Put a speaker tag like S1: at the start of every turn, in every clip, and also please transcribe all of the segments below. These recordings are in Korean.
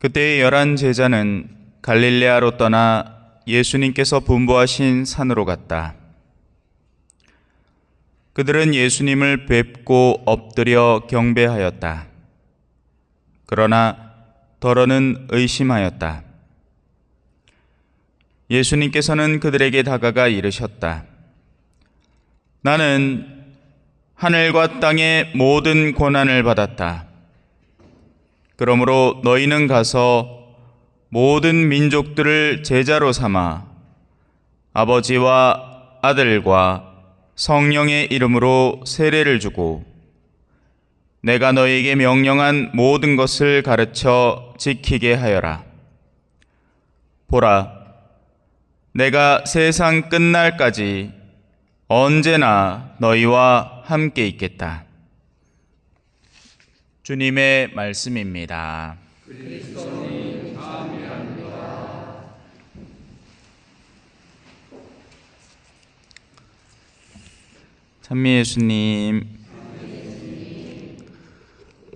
S1: 그때 11 제자는 갈릴레아로 떠나 예수님께서 분부하신 산으로 갔다. 그들은 예수님을 뵙고 엎드려 경배하였다. 그러나 더러는 의심하였다. 예수님께서는 그들에게 다가가 이르셨다. 나는 하늘과 땅의 모든 고난을 받았다. 그러므로 너희는 가서 모든 민족들을 제자로 삼아 아버지와 아들과 성령의 이름으로 세례를 주고 내가 너희에게 명령한 모든 것을 가르쳐 지키게 하여라. 보라, 내가 세상 끝날까지 언제나 너희와 함께 있겠다. 주님의 말씀입니다. 그리스도님 감사합니다. 찬미 예수님,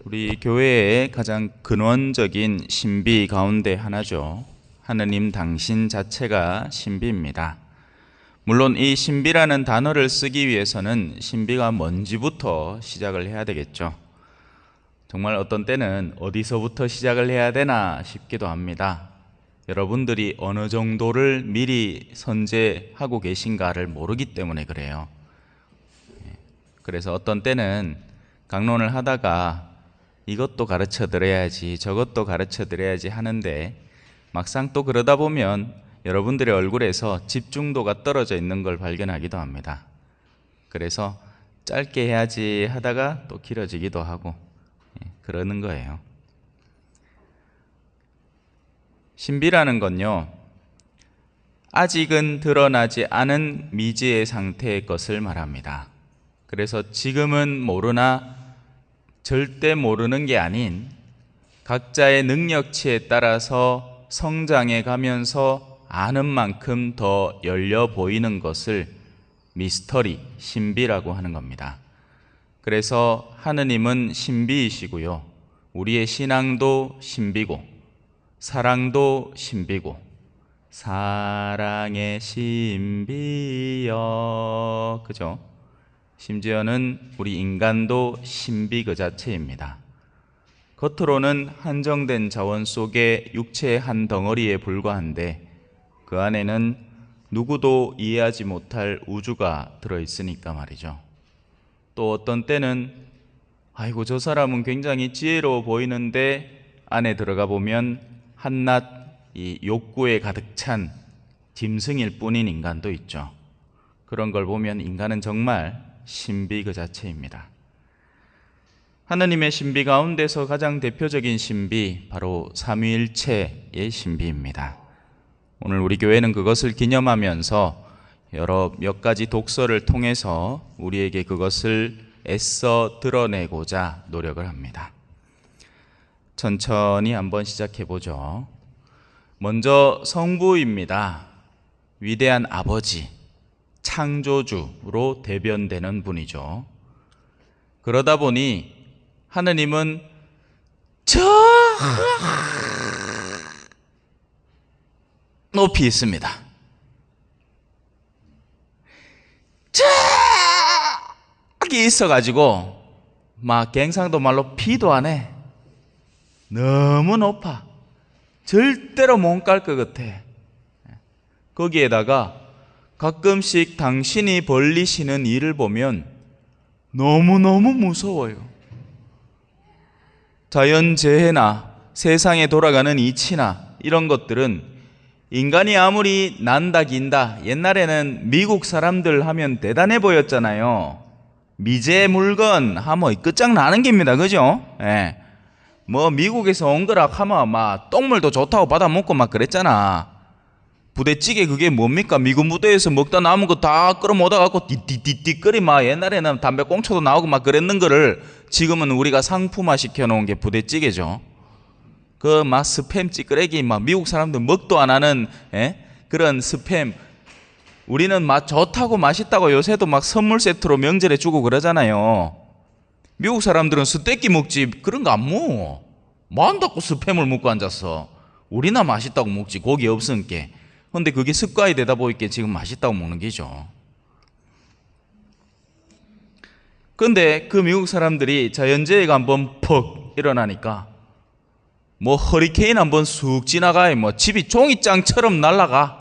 S1: 우리 교회의 가장 근원적인 신비 가운데 하나죠. 하느님 당신 자체가 신비입니다. 물론 이 신비라는 단어를 쓰기 위해서는 신비가 뭔지부터 시작을 해야 되겠죠. 정말 어떤 때는 어디서부터 시작을 해야 되나 싶기도 합니다. 여러분들이 어느 정도를 미리 선제하고 계신가를 모르기 때문에 그래요. 그래서 어떤 때는 강론을 하다가 이것도 가르쳐 드려야지 저것도 가르쳐 드려야지 하는데 막상 또 그러다 보면 여러분들의 얼굴에서 집중도가 떨어져 있는 걸 발견하기도 합니다. 그래서 짧게 해야지 하다가 또 길어지기도 하고 그러는 거예요. 신비라는 건요, 아직은 드러나지 않은 미지의 상태의 것을 말합니다. 그래서 지금은 모르나 절대 모르는 게 아닌 각자의 능력치에 따라서 성장해 가면서 아는 만큼 더 열려 보이는 것을 미스터리, 신비라고 하는 겁니다. 그래서 하느님은 신비이시고요, 우리의 신앙도 신비고 사랑도 신비고 사랑의 신비여, 그죠? 심지어는 우리 인간도 신비 그 자체입니다. 겉으로는 한정된 자원 속에 육체의 한 덩어리에 불과한데 그 안에는 누구도 이해하지 못할 우주가 들어있으니까 말이죠. 또 어떤 때는 아이고 저 사람은 굉장히 지혜로워 보이는데 안에 들어가 보면 한낱 이 욕구에 가득 찬 짐승일 뿐인 인간도 있죠. 그런 걸 보면 인간은 정말 신비 그 자체입니다. 하느님의 신비 가운데서 가장 대표적인 신비, 바로 삼위일체의 신비입니다. 오늘 우리 교회는 그것을 기념하면서 몇 가지 독서를 통해서 우리에게 그것을 애써 드러내고자 노력을 합니다. 천천히 한번 시작해 보죠. 먼저 성부입니다. 위대한 아버지, 창조주로 대변되는 분이죠. 그러다 보니 하느님은 저 높이 있습니다. 저기 있어가지고 막 갱상도 말로 피도 안 해. 너무 높아. 절대로 못 갈 것 같아. 거기에다가 가끔씩 당신이 벌리시는 일을 보면 너무너무 무서워요. 자연재해나 세상에 돌아가는 이치나 이런 것들은 인간이 아무리 난다 긴다, 옛날에는 미국 사람들 하면 대단해 보였잖아요. 미제 물건 하면 끝장나는 겁니다. 그죠? 예. 뭐 미국에서 온 거라 하면 막 똥물도 좋다고 받아 먹고 막 그랬잖아. 부대찌개 그게 뭡니까? 미군 부대에서 먹다 남은 거 다 끌어모아 갖고 띠띠띠띠 끓이 막 옛날에는 담배 꽁초도 나오고 막 그랬는 거를 지금은 우리가 상품화 시켜놓은 게 부대찌개죠. 그 막 스팸 찌끄레기 막 미국 사람들 먹도 안 하는 그런 스팸, 우리는 막 좋다고 맛있다고 요새도 막 선물 세트로 명절에 주고 그러잖아요. 미국 사람들은 스테이크 먹지 그런 거 안 먹어. 뭐한다고 스팸을 먹고 앉았어. 우리나 맛있다고 먹지, 고기 없으니까. 근데 그게 습관이 되다 보니까 지금 맛있다고 먹는 게죠. 근데 그 미국 사람들이 자연재해가 한번 퍽 일어나니까 뭐 허리케인 한번 쑥 지나가야 뭐 집이 종이장처럼 날아가.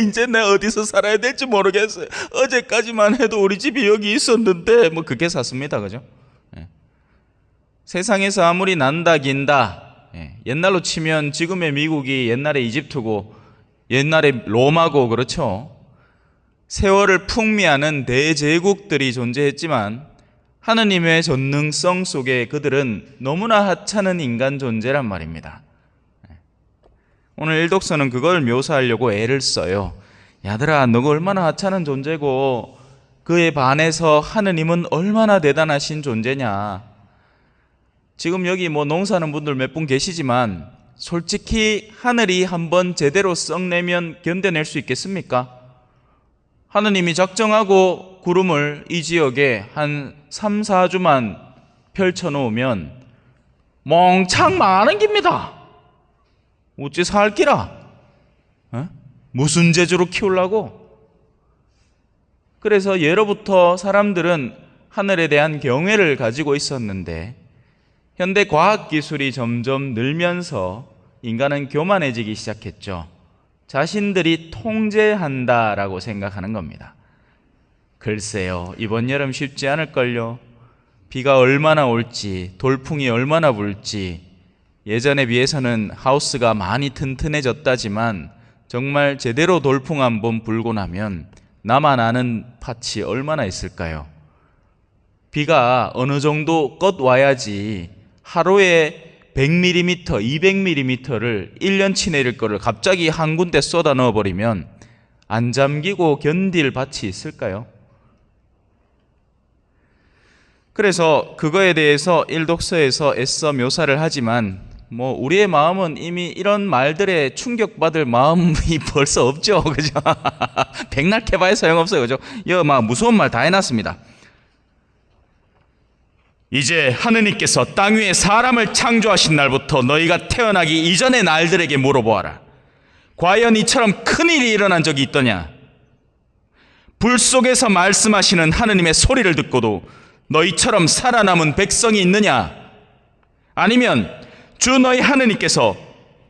S1: 이제 내가 어디서 살아야 될지 모르겠어요. 어제까지만 해도 우리 집이 여기 있었는데 뭐 그게 샀습니다. 그죠? 예. 세상에서 아무리 난다 긴다, 예. 옛날로 치면 지금의 미국이 옛날에 이집트고 옛날에 로마고 그렇죠. 세월을 풍미하는 대제국들이 존재했지만 하느님의 전능성 속에 그들은 너무나 하찮은 인간 존재란 말입니다. 오늘 일독서는 그걸 묘사하려고 애를 써요. 야들아, 너가 얼마나 하찮은 존재고 그에 반해서 하느님은 얼마나 대단하신 존재냐. 지금 여기 뭐 농사하는 분들 몇 분 계시지만 솔직히 하늘이 한번 제대로 썩내면 견뎌낼 수 있겠습니까? 하느님이 작정하고 구름을 이 지역에 한 3, 4주만 펼쳐놓으면 멍청 많은 깁니다. 어찌 살기라? 무슨 재주로 키우려고? 그래서 예로부터 사람들은 하늘에 대한 경외를 가지고 있었는데 현대 과학기술이 점점 늘면서 인간은 교만해지기 시작했죠. 자신들이 통제한다라고 생각하는 겁니다. 글쎄요, 이번 여름 쉽지 않을걸요. 비가 얼마나 올지, 돌풍이 얼마나 불지. 예전에 비해서는 하우스가 많이 튼튼해졌다지만 정말 제대로 돌풍 한번 불고 나면 나만 아는 밭이 얼마나 있을까요? 비가 어느 정도 껏 와야지 하루에 100mm, 200mm를 1년치 내릴 거를 갑자기 한 군데 쏟아 넣어버리면 안 잠기고 견딜 밭이 있을까요? 그래서 그거에 대해서 일독서에서 애써 묘사를 하지만 뭐 우리의 마음은 이미 이런 말들에 충격받을 마음이 벌써 없죠. 그죠? 백날 캐봐야 소용없어요. 그죠? 이거 막 무서운 말 다 해놨습니다. 이제 하느님께서 땅 위에 사람을 창조하신 날부터 너희가 태어나기 이전의 날들에게 물어보아라. 과연 이처럼 큰일이 일어난 적이 있더냐? 불 속에서 말씀하시는 하느님의 소리를 듣고도 너희처럼 살아남은 백성이 있느냐? 아니면 주 너희 하느님께서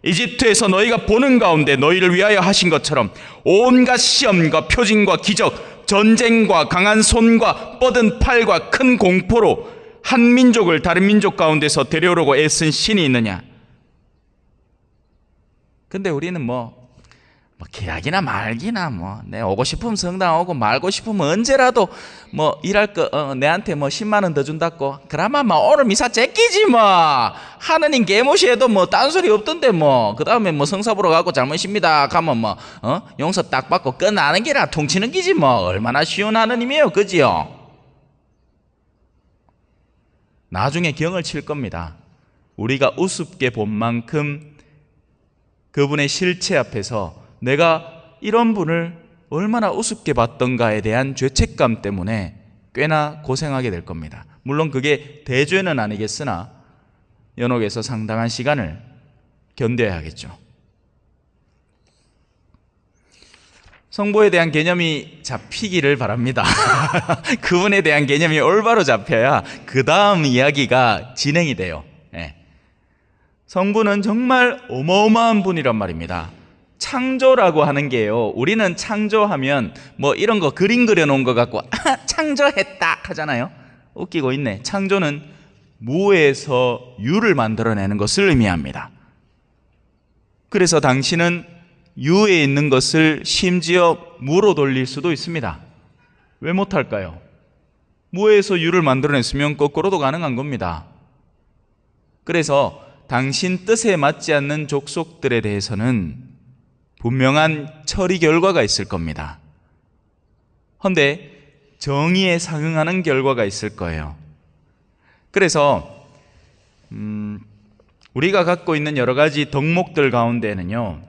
S1: 이집트에서 너희가 보는 가운데 너희를 위하여 하신 것처럼 온갖 시험과 표징과 기적, 전쟁과 강한 손과 뻗은 팔과 큰 공포로 한 민족을 다른 민족 가운데서 데려오려고 애쓴 신이 있느냐? 근데 우리는 뭐 기약이나 말기나 내 오고 싶으면 성당 오고 말고 싶으면 언제라도 일할 거 내한테 10만 원 더 준다고 그러면 오늘 미사 제끼지 하느님 개무시해도 딴소리 없던데 그 다음에 성사 보러 가고 잘못입니다 가면 용서 딱 받고 끝나는 게라 퉁치는 기지 얼마나 쉬운 하느님이에요. 그지요? 나중에 경을 칠 겁니다. 우리가 우습게 본 만큼 그분의 실체 앞에서 내가 이런 분을 얼마나 우습게 봤던가에 대한 죄책감 때문에 꽤나 고생하게 될 겁니다. 물론 그게 대죄는 아니겠으나 연옥에서 상당한 시간을 견뎌야 하겠죠. 성부에 대한 개념이 잡히기를 바랍니다. 그분에 대한 개념이 올바로 잡혀야 그 다음 이야기가 진행이 돼요. 네. 성부는 정말 어마어마한 분이란 말입니다. 창조라고 하는 게요, 우리는 창조하면 이런 거 그림 그려놓은 것 같고 창조했다 하잖아요. 웃기고 있네. 창조는 무에서 유를 만들어내는 것을 의미합니다. 그래서 당신은 유에 있는 것을 심지어 무로 돌릴 수도 있습니다. 왜 못할까요? 무에서 유를 만들어냈으면 거꾸로도 가능한 겁니다. 그래서 당신 뜻에 맞지 않는 족속들에 대해서는 분명한 처리 결과가 있을 겁니다. 그런데 정의에 상응하는 결과가 있을 거예요. 그래서 우리가 갖고 있는 여러 가지 덕목들 가운데는요,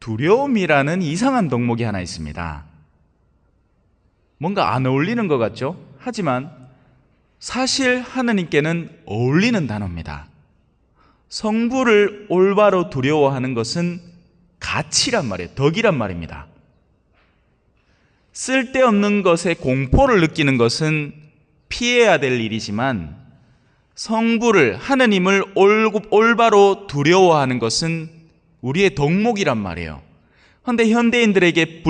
S1: 두려움이라는 이상한 덕목이 하나 있습니다. 뭔가 안 어울리는 것 같죠? 하지만 사실 하느님께는 어울리는 단어입니다. 성부를 올바로 두려워하는 것은 가치란 말이에요. 덕이란 말입니다. 쓸데없는 것에 공포를 느끼는 것은 피해야 될 일이지만 성부를, 하느님을 올바로 두려워하는 것은 우리의 덕목이란 말이에요. 그런데 현대인들에게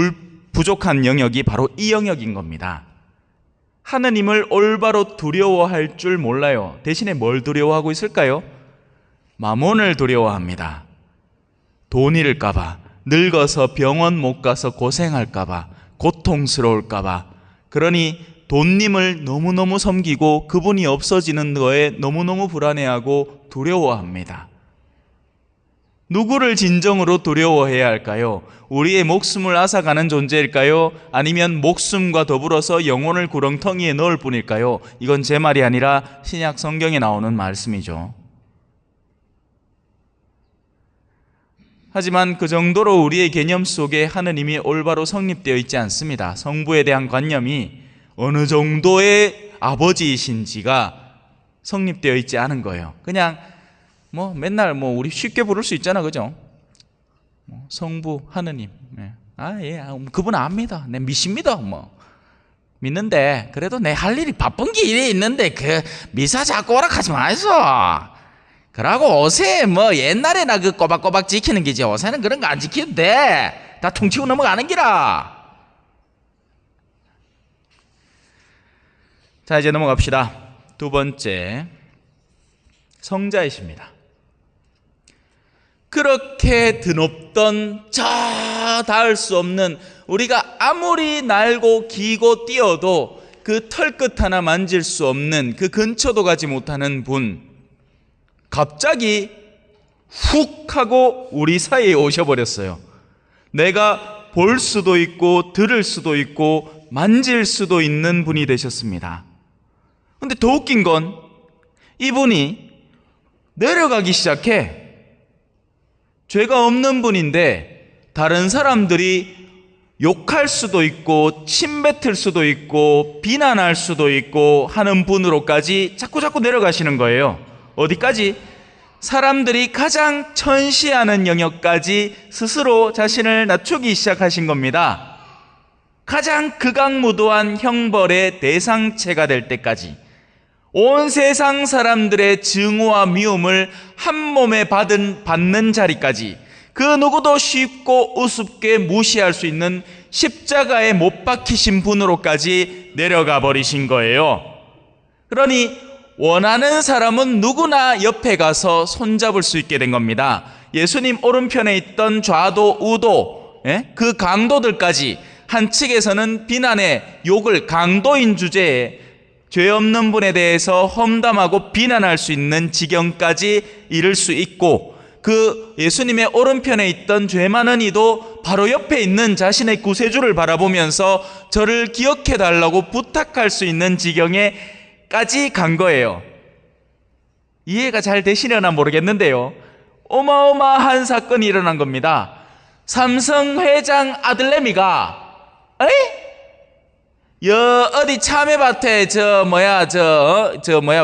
S1: 부족한 영역이 바로 이 영역인 겁니다. 하느님을 올바로 두려워할 줄 몰라요. 대신에 뭘 두려워하고 있을까요? 마몬을 두려워합니다. 돈 잃을까봐, 늙어서 병원 못 가서 고생할까봐, 고통스러울까봐. 그러니 돈님을 너무너무 섬기고 그분이 없어지는 거에 너무너무 불안해하고 두려워합니다. 누구를 진정으로 두려워해야 할까요? 우리의 목숨을 앗아가는 존재일까요? 아니면 목숨과 더불어서 영혼을 구렁텅이에 넣을 뿐일까요? 이건 제 말이 아니라 신약 성경에 나오는 말씀이죠. 하지만 그 정도로 우리의 개념 속에 하느님이 올바로 성립되어 있지 않습니다. 성부에 대한 관념이 어느 정도의 아버지이신지가 성립되어 있지 않은 거예요. 그냥 맨날 우리 쉽게 부를 수 있잖아, 그죠? 성부 하느님, 그분 압니다. 내 믿습니다. 믿는데 그래도 내 할 일이 바쁜 게 일이 있는데 그 미사 자꾸 오락하지 마이소. 그러고 옷에 옛날에나 그 꼬박꼬박 지키는 게지, 옷에는 그런 거 안 지키면 돼. 다 퉁치고 넘어가는 기라. 자, 이제 넘어갑시다. 두 번째, 성자이십니다. 그렇게 드높던 저 닿을 수 없는, 우리가 아무리 날고 기고 뛰어도 그 털끝 하나 만질 수 없는, 그 근처도 가지 못하는 분, 갑자기 훅 하고 우리 사이에 오셔버렸어요. 내가 볼 수도 있고 들을 수도 있고 만질 수도 있는 분이 되셨습니다. 근데 더 웃긴 건 이분이 내려가기 시작해. 죄가 없는 분인데 다른 사람들이 욕할 수도 있고 침뱉을 수도 있고 비난할 수도 있고 하는 분으로까지 자꾸 내려가시는 거예요. 어디까지? 사람들이 가장 천시하는 영역까지 스스로 자신을 낮추기 시작하신 겁니다. 가장 극악무도한 형벌의 대상체가 될 때까지 온 세상 사람들의 증오와 미움을 한 몸에 받는 자리까지, 그 누구도 쉽고 우습게 무시할 수 있는 십자가에 못 박히신 분으로까지 내려가 버리신 거예요. 그러니 원하는 사람은 누구나 옆에 가서 손잡을 수 있게 된 겁니다. 예수님 오른편에 있던 좌도 우도, 그 강도들까지 한 측에서는 비난의 욕을, 강도인 주제에 죄 없는 분에 대해서 험담하고 비난할 수 있는 지경까지 이를 수 있고, 그 예수님의 오른편에 있던 죄 많은 이도 바로 옆에 있는 자신의 구세주를 바라보면서 저를 기억해 달라고 부탁할 수 있는 지경에까지 간 거예요. 이해가 잘 되시려나 모르겠는데요, 어마어마한 사건이 일어난 겁니다. 삼성 회장 아들내미가 어디 참외밭에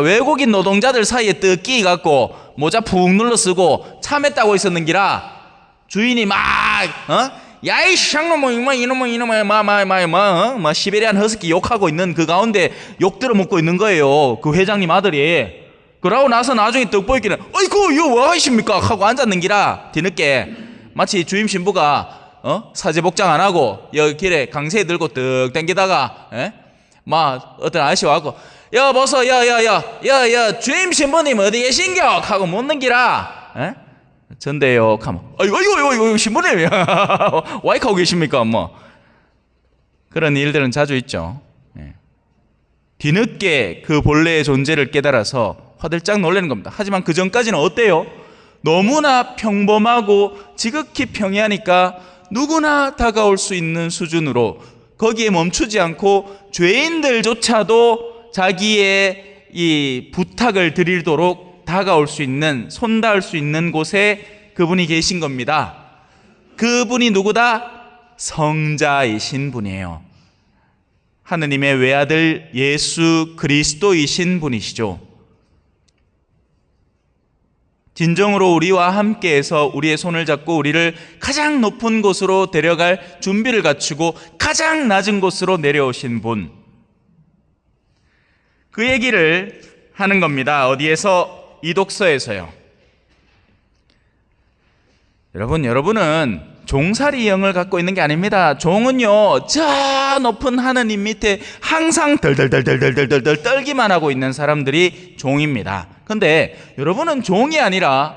S1: 외국인 노동자들 사이에 떡 끼갖고 모자 푹 눌러 쓰고 참외 따고 있었는기라 주인이 막 야이 샹놈 이놈 시베리안 허스키 욕하고 있는 그 가운데 욕 들어먹고 있는 거예요, 그 회장님 아들이. 그러고 나서 나중에 떡 보이기는 어이구 이거 뭐 하십니까 하고 앉았는기라, 뒤늦게 마치 주임 신부가 사제 복장 안 하고 여기 길에 강세 들고 떡 땡기다가 막 어떤 아저씨 와갖고 여보소 야 주임 신부님 어디 계신겨 하고 묻는기라, 전데요 하면 어이구 신부님 와이카고 계십니까 그런 일들은 자주 있죠. 뒤늦게 그 본래의 존재를 깨달아서 화들짝 놀라는 겁니다. 하지만 그 전까지는 어때요? 너무나 평범하고 지극히 평이하니까 누구나 다가올 수 있는 수준으로, 거기에 멈추지 않고 죄인들조차도 자기의 이 부탁을 드리도록 다가올 수 있는, 손닿을 수 있는 곳에 그분이 계신 겁니다. 그분이 누구다? 성자이신 분이에요. 하느님의 외아들 예수 그리스도이신 분이시죠. 진정으로 우리와 함께해서 우리의 손을 잡고 우리를 가장 높은 곳으로 데려갈 준비를 갖추고 가장 낮은 곳으로 내려오신 분, 그 얘기를 하는 겁니다. 어디에서? 이 독서에서요. 여러분은 종살이 영을 갖고 있는 게 아닙니다. 종은요, 저 높은 하느님 밑에 항상 덜덜덜덜덜덜덜 떨기만 하고 있는 사람들이 종입니다. 근데 여러분은 종이 아니라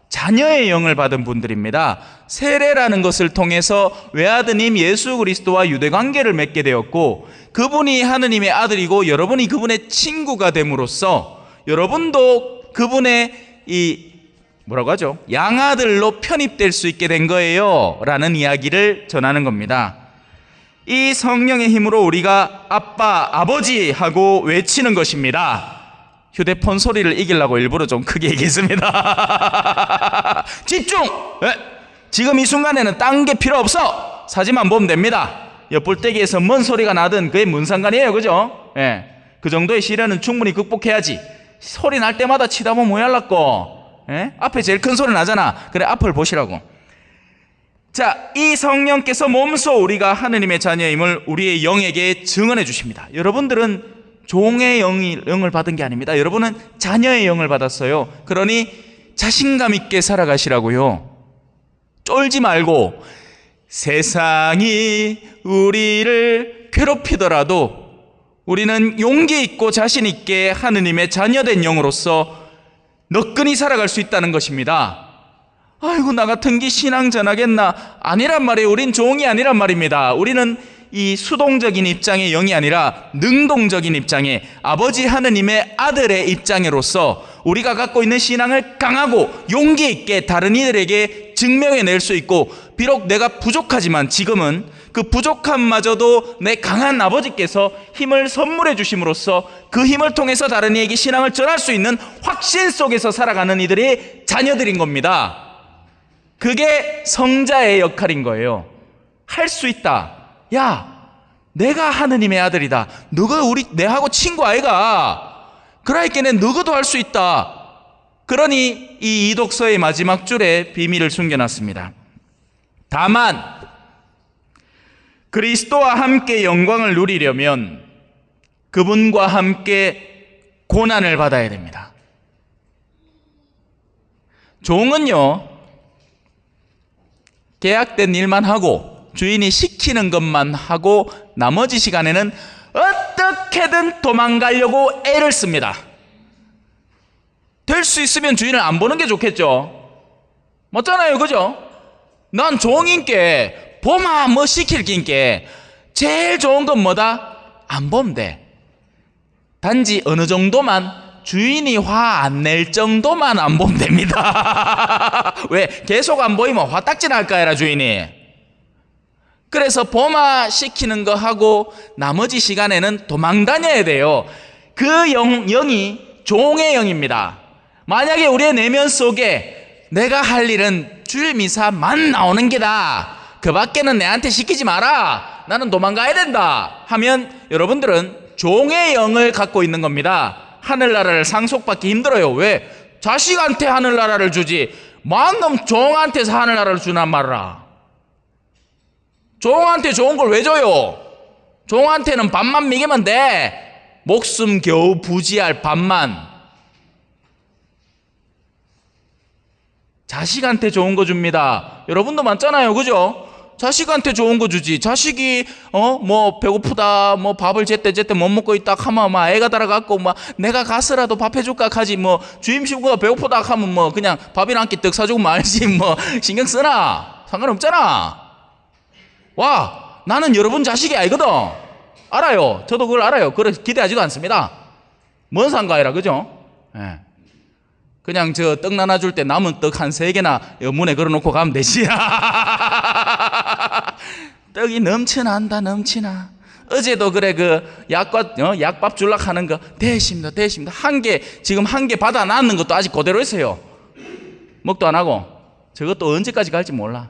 S1: 자녀의 영을 받은 분들입니다. 세례라는 것을 통해서 외아드님 예수 그리스도와 유대관계를 맺게 되었고, 그분이 하느님의 아들이고 여러분이 그분의 친구가 됨으로써 여러분도 그분의 뭐라고 하죠? 양아들로 편입될 수 있게 된 거예요 라는 이야기를 전하는 겁니다. 이 성령의 힘으로 우리가 아빠, 아버지 하고 외치는 것입니다. 휴대폰 소리를 이기려고 일부러 좀 크게 얘기했습니다. 집중! 지금 이 순간에는 딴 게 필요 없어. 사진만 보면 됩니다. 옆불떼기에서 뭔 소리가 나든 그게 뭔 상관이에요, 그죠? 그 정도의 시련은 충분히 극복해야지. 소리 날 때마다 치다보면 모ял랐고, 앞에 제일 큰 소리 나잖아. 그래, 앞을 보시라고. 자, 이 성령께서 몸소 우리가 하느님의 자녀임을 우리의 영에게 증언해 주십니다. 여러분들은 종의 영을 받은 게 아닙니다. 여러분은 자녀의 영을 받았어요. 그러니 자신감 있게 살아가시라고요. 쫄지 말고, 세상이 우리를 괴롭히더라도 우리는 용기 있고 자신 있게 하느님의 자녀된 영으로서 너끈히 살아갈 수 있다는 것입니다. 아이고, 나 같은 게 신앙 전하겠나? 아니란 말이에요. 우린 종이 아니란 말입니다. 우리는 이 수동적인 입장의 영이 아니라 능동적인 입장의 아버지 하느님의 아들의 입장으로서 우리가 갖고 있는 신앙을 강하고 용기 있게 다른 이들에게 증명해낼 수 있고, 비록 내가 부족하지만 지금은 그 부족함마저도 내 강한 아버지께서 힘을 선물해 주심으로써 그 힘을 통해서 다른 이에게 신앙을 전할 수 있는 확신 속에서 살아가는 이들이 자녀들인 겁니다. 그게 성자의 역할인 거예요. 할 수 있다. 야, 내가 하느님의 아들이다. 너가 내하고 친구 아이가. 그러니까 너도 할 수 있다. 그러니 이 이독서의 마지막 줄에 비밀을 숨겨놨습니다. 다만 그리스도와 함께 영광을 누리려면 그분과 함께 고난을 받아야 됩니다. 종은요, 계약된 일만 하고 주인이 시키는 것만 하고 나머지 시간에는 어떻게든 도망가려고 애를 씁니다. 될 수 있으면 주인을 안 보는 게 좋겠죠. 맞잖아요, 그죠? 난 종인께 보마 뭐 시킬 긴께 제일 좋은 건 뭐다? 안 보면 돼. 단지 어느 정도만, 주인이 화 안 낼 정도만 안 보면 됩니다. 왜? 계속 안 보이면 화딱지 날까 해라, 주인이. 그래서 보마 시키는 거 하고 나머지 시간에는 도망 다녀야 돼요. 그 영이 종의 영입니다. 만약에 우리의 내면 속에 내가 할 일은 주일 미사만 나오는 게다, 그 밖에는 내한테 시키지 마라, 나는 도망가야 된다 하면 여러분들은 종의 영을 갖고 있는 겁니다. 하늘나라를 상속받기 힘들어요. 왜? 자식한테 하늘나라를 주지 만놈 종한테서 하늘나라를 주란 말이라. 종한테 좋은 걸 왜 줘요? 종한테는 밥만 먹이면 돼. 목숨 겨우 부지할 밥만. 자식한테 좋은 거 줍니다. 여러분도 많잖아요, 그죠? 자식한테 좋은 거 주지. 자식이 뭐 배고프다, 뭐 밥을 제때 못 먹고 있다 하면 막 애가 달아갖고 막 내가 가서라도 밥 해줄까 하지, 뭐 주임 식구가 배고프다 하면 뭐 그냥 밥이나 한 끼 떡 사주고 말지 뭐 신경 쓰나? 상관없잖아. 와, 나는 여러분 자식이 아니거든. 알아요. 저도 그걸 알아요. 그래 기대하지도 않습니다. 뭔 상관이라, 그죠? 예. 그냥 저 떡 나눠줄 때 남은 떡 한 3개나 문에 걸어놓고 가면 되지. 떡이 넘치난다, 넘치나. 어제도 그래, 약밥 줄락 하는 거 대십니다. 지금 한 개 받아놨는 것도 아직 그대로 있어요. 먹도 안 하고. 저것도 언제까지 갈지 몰라.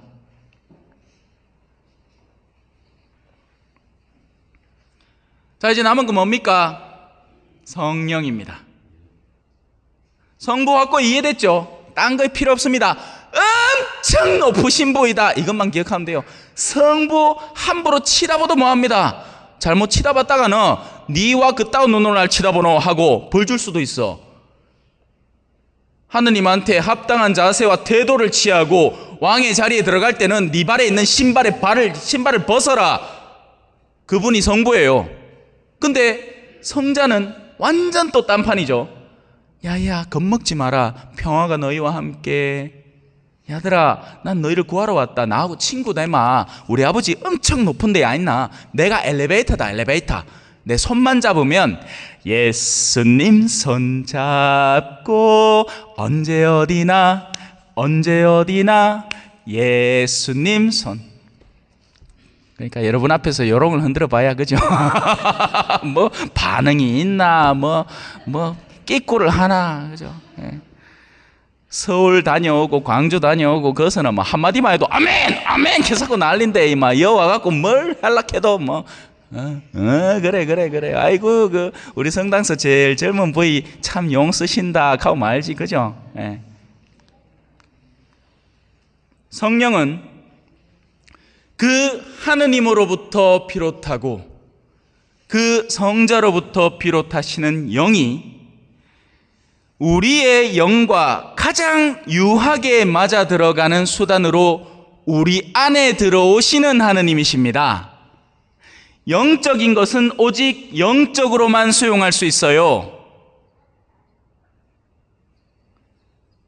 S1: 자, 이제 남은 거 뭡니까? 성령입니다. 성부 갖고 이해됐죠? 딴 거 필요 없습니다. 엄청 높으신 분이다. 이것만 기억하면 돼요. 성부 함부로 치다봐도 뭐합니다. 잘못 치다봤다가는 니와 그따운 눈으로 날 치다보노 하고 벌 줄 수도 있어. 하느님한테 합당한 자세와 태도를 취하고 왕의 자리에 들어갈 때는 네 발에 있는 신발을 벗어라. 그분이 성부예요. 근데 성자는 완전 또 딴판이죠. 야야, 겁먹지 마라. 평화가 너희와 함께. 야들아, 난 너희를 구하러 왔다. 나하고 친구다 임마. 우리 아버지 엄청 높은 데 아있나? 내가 엘리베이터다, 엘리베이터. 내 손만 잡으면 예수님 손 잡고 언제 어디나 예수님 손. 그러니까 여러분 앞에서 요롱을 흔들어 봐야, 그죠? 뭐 반응이 있나, 뭐 끼꾸를 하나, 그죠? 예. 서울 다녀오고 광주 다녀오고 거기서는 뭐 한마디만 해도 아멘 아멘 계속 난린데 이마 여와갖고 뭘 할락해도 뭐 그래 아이고 그 우리 성당서 제일 젊은 부이 참 용 쓰신다 하고 말지, 그죠? 예. 성령은 그 하느님으로부터 비롯하고 그 성자로부터 비롯하시는 영이 우리의 영과 가장 유하게 맞아 들어가는 수단으로 우리 안에 들어오시는 하느님이십니다. 영적인 것은 오직 영적으로만 수용할 수 있어요.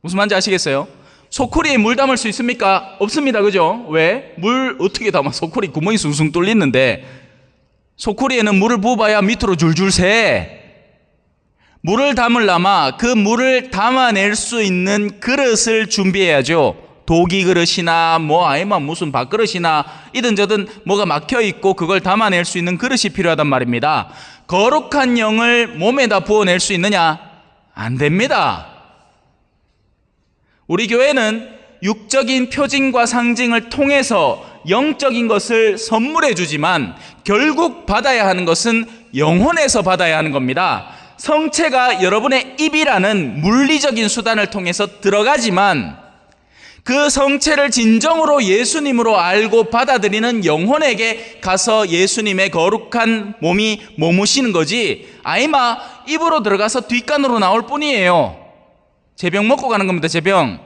S1: 무슨 말인지 아시겠어요? 소쿠리에 물 담을 수 있습니까? 없습니다, 그죠? 왜? 물 어떻게 담아? 소쿠리 구멍이 숭숭 뚫리는데 소쿠리에는 물을 부어봐야 밑으로 줄줄 새. 물을 담으려면 그 물을 담아낼 수 있는 그릇을 준비해야죠. 도기 그릇이나 아니면 무슨 밥그릇이나 이든 저든 뭐가 막혀 있고 그걸 담아낼 수 있는 그릇이 필요하단 말입니다. 거룩한 영을 몸에다 부어낼 수 있느냐? 안 됩니다. 우리 교회는 육적인 표징과 상징을 통해서 영적인 것을 선물해 주지만 결국 받아야 하는 것은 영혼에서 받아야 하는 겁니다. 성체가 여러분의 입이라는 물리적인 수단을 통해서 들어가지만 그 성체를 진정으로 예수님으로 알고 받아들이는 영혼에게 가서 예수님의 거룩한 몸이 머무시는 거지, 아이마 입으로 들어가서 뒷간으로 나올 뿐이에요. 제병 먹고 가는 겁니다. 제병.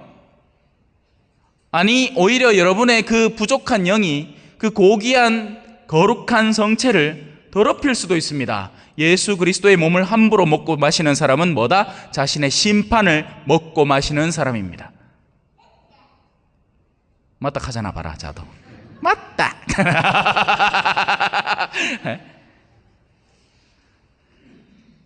S1: 아니 오히려 여러분의 그 부족한 영이 그 고귀한 거룩한 성체를 더럽힐 수도 있습니다. 예수 그리스도의 몸을 함부로 먹고 마시는 사람은 뭐다? 자신의 심판을 먹고 마시는 사람입니다. 맞다 하잖아 봐라. 자도 맞다.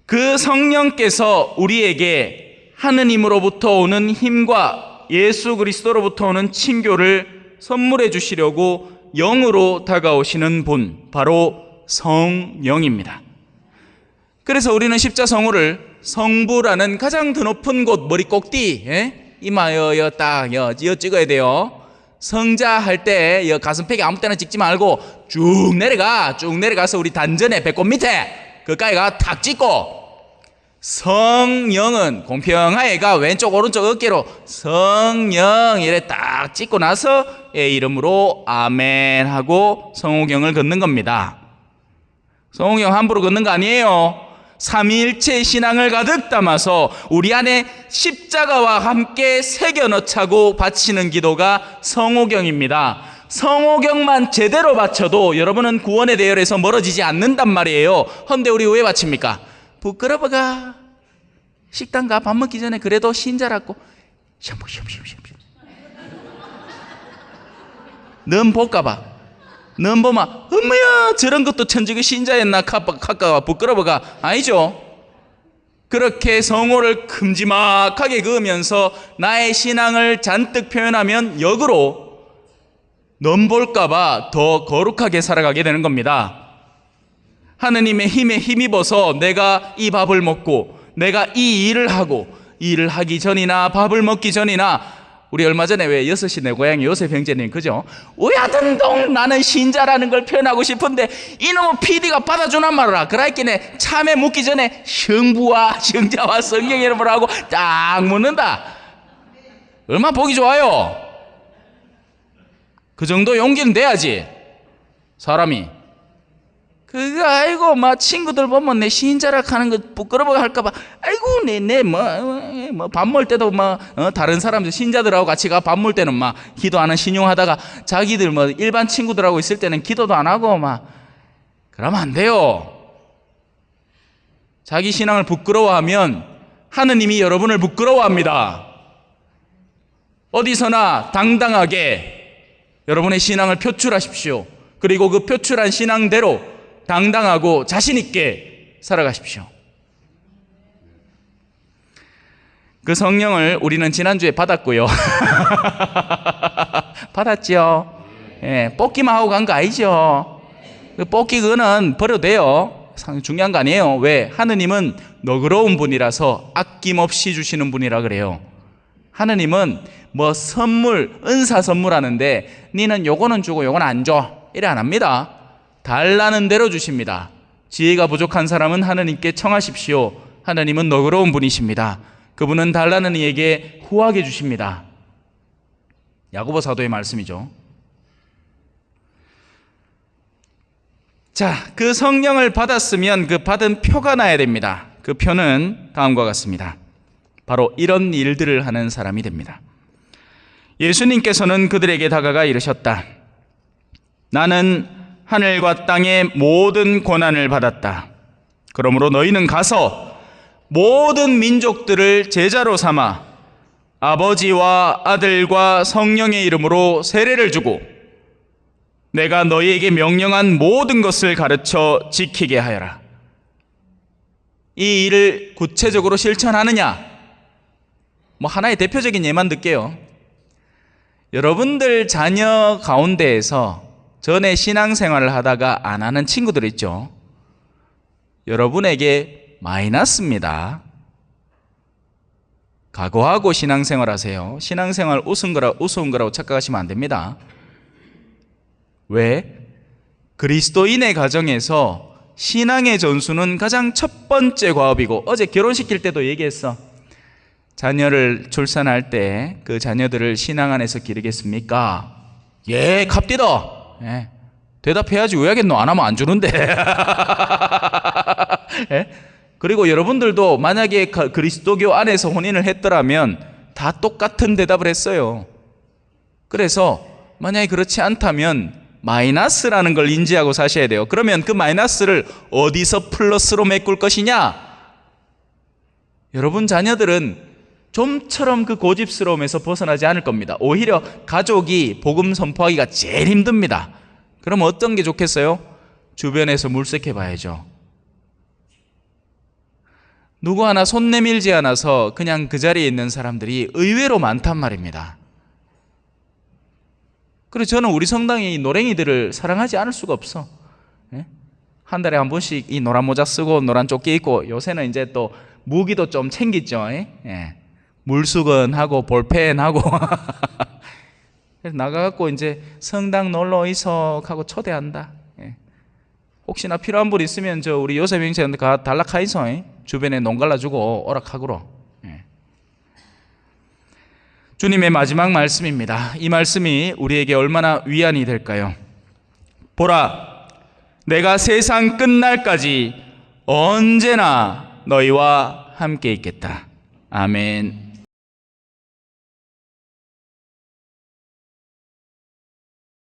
S1: 그 성령께서 우리에게 하느님으로부터 오는 힘과 예수 그리스도로부터 오는 친교를 선물해 주시려고 영으로 다가오시는 분, 바로 성령입니다. 그래서 우리는 십자성호를 성부라는 가장 드높은 곳, 머리 꼭띠, 이마 딱 찍어야 돼요. 성자 할 때 가슴팩에 아무 때나 찍지 말고 쭉 내려가서 우리 단전에 배꼽 밑에 그까이가 탁 찍고, 성령은 공평하게가 왼쪽 오른쪽 어깨로 성령 이래 딱 찍고 나서 이름으로 아멘 하고 성호경을 걷는 겁니다. 성호경 함부로 걷는 거 아니에요. 삼위일체 신앙을 가득 담아서 우리 안에 십자가와 함께 새겨 넣자고 바치는 기도가 성호경입니다. 성호경만 제대로 바쳐도 여러분은 구원의 대열에서 멀어지지 않는단 말이에요. 헌데 우리 왜 바칩니까? 부끄러워가 식당 가 밥 먹기 전에 그래도 신자라고 넌 볼까봐, 넌 보면 엄마야 저런 것도 천주교 신자였나 카카가 부끄러워가 아니죠. 그렇게 성호를 큼지막하게 그으면서 나의 신앙을 잔뜩 표현하면 역으로 넌 볼까봐 더 거룩하게 살아가게 되는 겁니다. 하느님의 힘에 힘입어서 내가 이 밥을 먹고 내가 이 일을 하고, 일을 하기 전이나 밥을 먹기 전이나, 우리 얼마 전에 왜 6시 내 고향이 요셉 형제님, 그죠? 우야든동 나는 신자라는 걸 표현하고 싶은데 이놈의 PD가 받아주나 말아라. 그라이끼네 참에 묻기 전에 성부와 성자와 성령 이름으로 하고 딱 묻는다. 얼마나 보기 좋아요. 그 정도 용기는 돼야지 사람이. 그거 아이고 막 친구들 보면 내 신자락 하는 거 부끄러워 할까봐 아이고 내 뭐 밥 먹을 때도 막 다른 사람들 신자들하고 같이 가 밥 먹을 때는 막 기도하는 신용하다가 자기들 뭐 일반 친구들하고 있을 때는 기도도 안 하고 막 그러면 안 돼요. 자기 신앙을 부끄러워하면 하느님이 여러분을 부끄러워합니다. 어디서나 당당하게 여러분의 신앙을 표출하십시오. 그리고 그 표출한 신앙대로 당당하고 자신 있게 살아가십시오. 그 성령을 우리는 지난주에 받았고요. 받았죠. 예, 뽑기만 하고 간 거 아니죠. 그 뽑기 그거는 버려도 돼요. 상당히 중요한 거 아니에요. 왜? 하느님은 너그러운 분이라서 아낌없이 주시는 분이라 그래요. 하느님은 뭐 선물, 은사 선물하는데 니는 요거는 주고 요건 안 줘. 이래 안 합니다. 달라는 대로 주십니다. 지혜가 부족한 사람은 하느님께 청하십시오. 하느님은 너그러운 분이십니다. 그분은 달라는 이에게 후하게 주십니다. 야고보 사도의 말씀이죠. 자, 그 성령을 받았으면 그 받은 표가 나야 됩니다. 그 표는 다음과 같습니다. 바로 이런 일들을 하는 사람이 됩니다. 예수님께서는 그들에게 다가가 이르셨다. 나는 하늘과 땅의 모든 고난을 받았다. 그러므로 너희는 가서 모든 민족들을 제자로 삼아 아버지와 아들과 성령의 이름으로 세례를 주고 내가 너희에게 명령한 모든 것을 가르쳐 지키게 하여라. 이 일을 구체적으로 실천하느냐? 뭐 하나의 대표적인 예만 들게요. 여러분들 자녀 가운데에서 전에 신앙생활을 하다가 안 하는 친구들 있죠. 여러분에게 마이너스입니다. 각오하고 신앙생활 하세요. 신앙생활 우스운 거라고 착각하시면 안 됩니다. 왜? 그리스도인의 가정에서 신앙의 전수는 가장 첫 번째 과업이고, 어제 결혼시킬 때도 얘기했어. 자녀를 출산할 때 그 자녀들을 신앙 안에서 기르겠습니까? 예, 갑디다. 예, 대답해야지. 왜 하겠노? 안 하면 안 주는데. 예? 그리고 여러분들도 만약에 그리스도교 안에서 혼인을 했더라면 다 똑같은 대답을 했어요. 그래서 만약에 그렇지 않다면 마이너스라는 걸 인지하고 사셔야 돼요. 그러면 그 마이너스를 어디서 플러스로 메꿀 것이냐? 여러분 자녀들은 좀처럼 그 고집스러움에서 벗어나지 않을 겁니다. 오히려 가족이 복음 선포하기가 제일 힘듭니다. 그럼 어떤 게 좋겠어요? 주변에서 물색해 봐야죠. 누구 하나 손 내밀지 않아서 그냥 그 자리에 있는 사람들이 의외로 많단 말입니다. 그래서 저는 우리 성당의 이 노랭이들을 사랑하지 않을 수가 없어. 예? 한 달에 한 번씩 이 노란 모자 쓰고 노란 조끼 입고, 요새는 이제 또 무기도 좀 챙기죠. 예? 물수건하고 볼펜하고 그래서 나가갖고 이제 성당 놀러 이석 하고 초대한다. 예. 혹시나 필요한 분 있으면 저 우리 요셉 형제한테 달라카이소. 주변에 농 갈라주고 오락하고로. 예. 주님의 마지막 말씀입니다. 이 말씀이 우리에게 얼마나 위안이 될까요? 보라, 내가 세상 끝날까지 언제나 너희와 함께 있겠다. 아멘.